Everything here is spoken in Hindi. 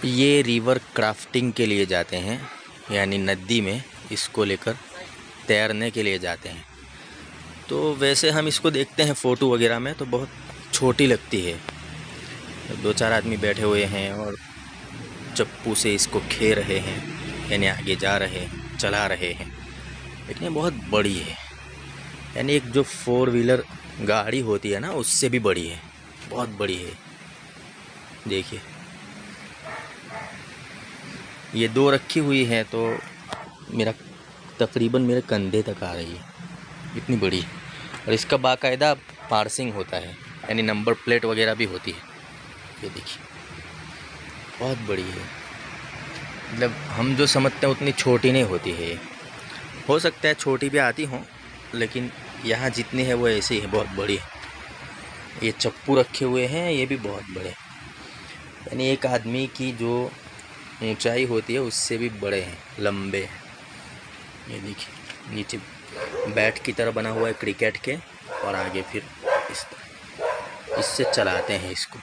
ये रिवर क्राफ्टिंग के लिए जाते हैं, यानी नदी में इसको लेकर तैरने के लिए जाते हैं। तो वैसे हम इसको देखते हैं फ़ोटो वगैरह में तो बहुत छोटी लगती है। 2-4 आदमी बैठे हुए हैं और चप्पू से इसको खे रहे हैं, यानी आगे जा रहे हैं, चला रहे हैं। लेकिन ये बहुत बड़ी है, यानी एक जो 4 व्हीलर गाड़ी होती है ना, उससे भी बड़ी है, बहुत बड़ी है। देखिए ये 2 रखी हुई है तो मेरा तकरीबन मेरे कंधे तक आ रही है, इतनी बड़ी है। और इसका बाकायदा पार्सिंग होता है, यानी नंबर प्लेट वगैरह भी होती है। ये देखिए बहुत बड़ी है, मतलब हम जो समझते हैं उतनी छोटी नहीं होती है ये। हो सकता है छोटी भी आती हों, लेकिन यहाँ जितनी है वो ऐसी है, बहुत बड़ी है। ये चप्पू रखे हुए हैं, ये भी बहुत बड़े, यानी एक आदमी की जो ऊंचाई होती है उससे भी बड़े हैं, लंबे हैं। ये देखिए नीचे बैट की तरह बना हुआ है क्रिकेट के, और आगे फिर इस तरह इससे चलाते हैं इसको।